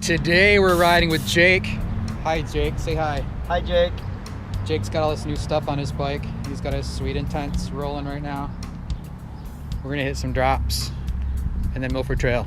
Today we're riding with Jake. Hi Jake, say hi. Hi, Jake. Jake's got all this new stuff on his bike. He's got his Sweet Intense rolling right now. We're gonna hit some drops and then Milford Trail.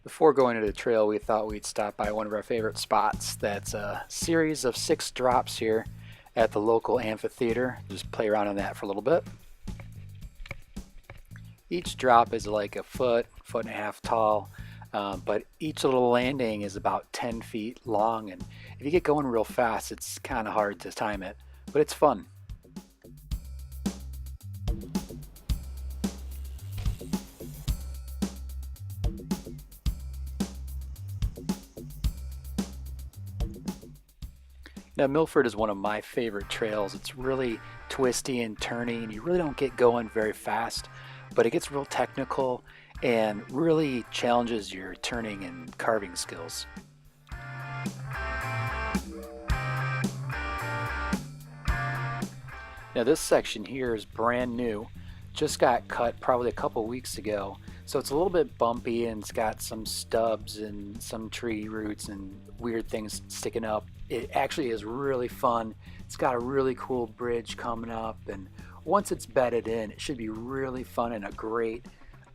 Before going to the trail, we thought we'd stop by one of our favorite spots. That's a series of 6 drops here at the local amphitheater. Just play around on that for a little bit. Each drop is like a foot and a half tall, but each little landing is about 10 feet long, and if you get going real fast, it's kind of hard to time it, but it's fun. Now, Milford is one of my favorite trails. It's really twisty and turny, and you really don't get going very fast, but it gets real technical and really challenges your turning and carving skills. Now, this section here is brand new, just got cut probably a couple weeks ago, so it's a little bit bumpy and it's got some stubs and some tree roots and weird things sticking up. It actually is really fun. It's got a really cool bridge coming up, and once it's bedded in, it should be really fun and a great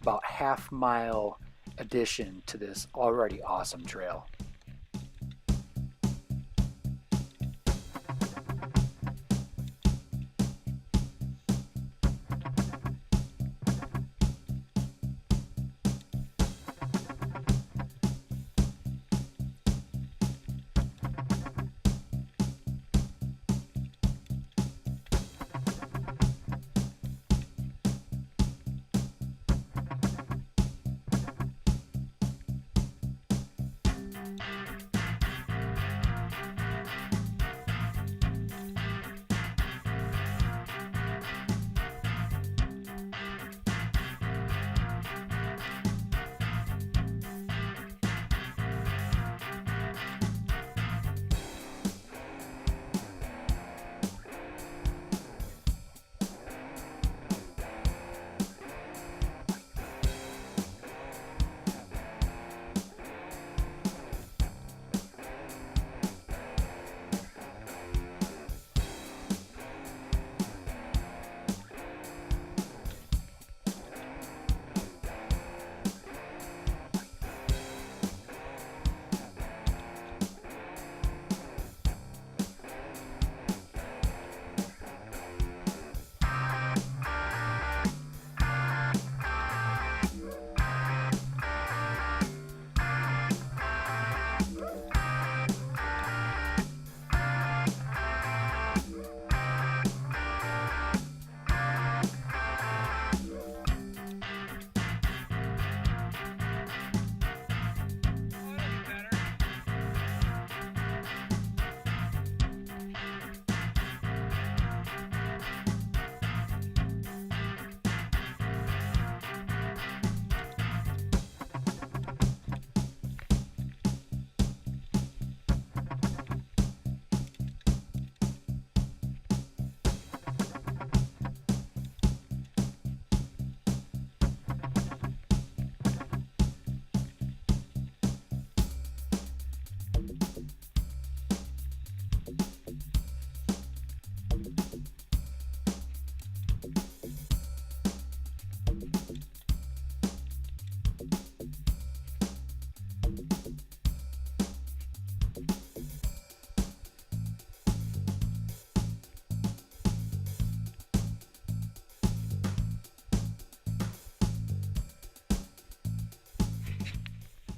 about half-mile addition to this already awesome trail.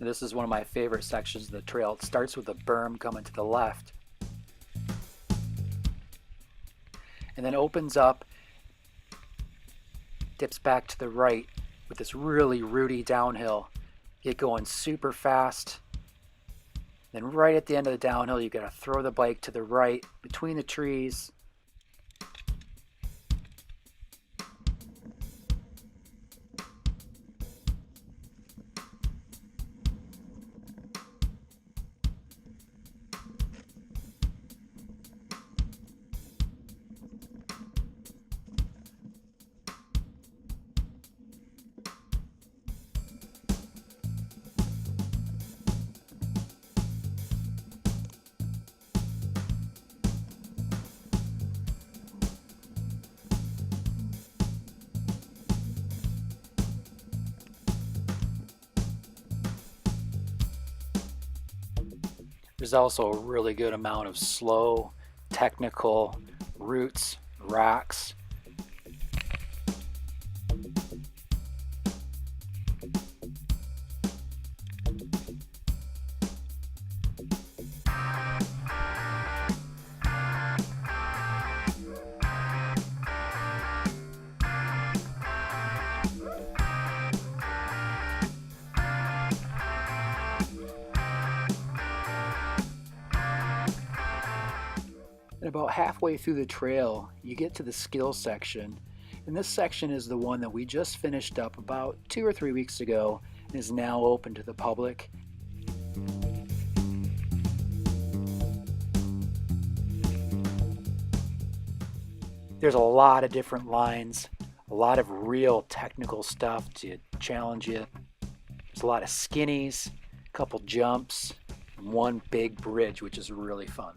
This is one of my favorite sections of the trail. It starts with a berm coming to the left and then opens up, dips back to the right with this really rooty downhill. Get going super fast. Then right at the end of the downhill, you gotta throw the bike to the right between the trees. There's also a really good amount of slow, technical routes, rocks. And about halfway through the trail, you get to the skill section. And this section is the one that we just finished up about 2 or 3 weeks ago and is now open to the public. There's a lot of different lines, a lot of real technical stuff to challenge you. There's a lot of skinnies, a couple jumps, and one big bridge, which is really fun.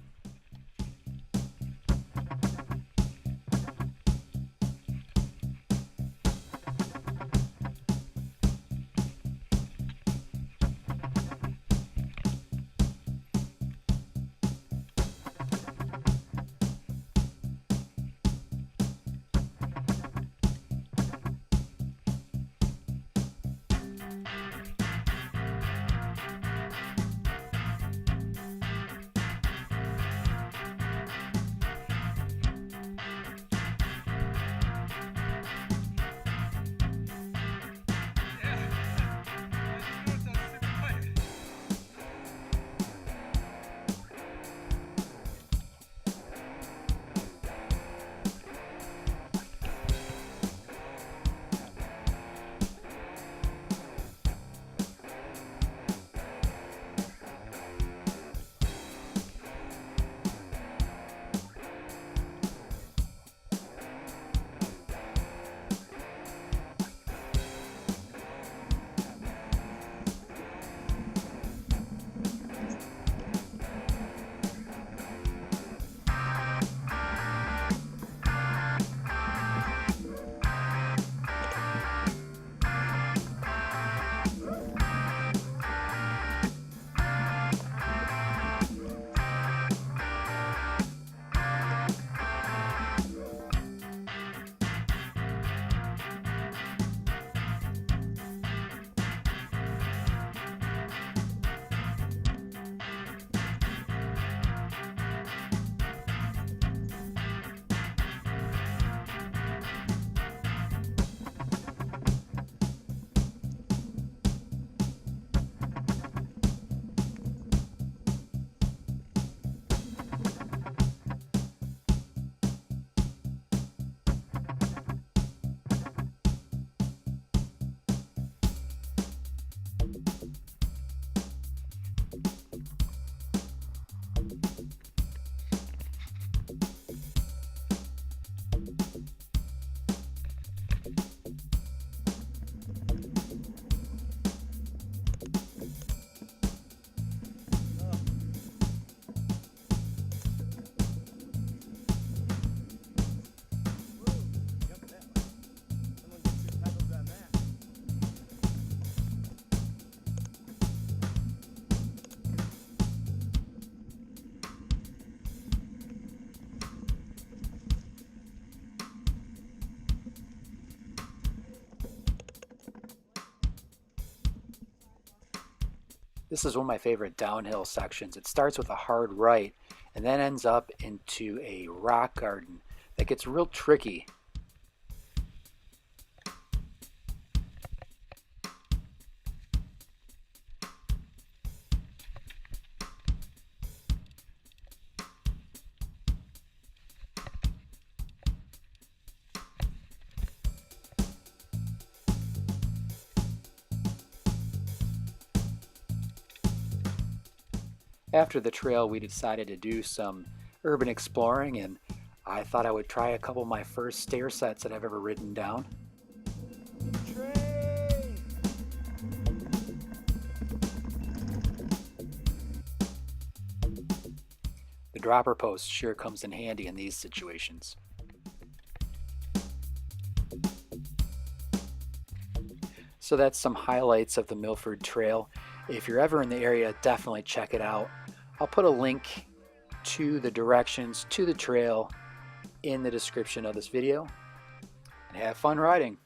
This is one of my favorite downhill sections. It starts with a hard right and then ends up into a rock garden that gets real tricky. After the trail, we decided to do some urban exploring, and I thought I would try a couple of my first stair sets that I've ever ridden down. The dropper post sure comes in handy in these situations. So that's some highlights of the Milford Trail. If you're ever in the area, definitely check it out. I'll put a link to the directions to the trail in the description of this video. And have fun riding.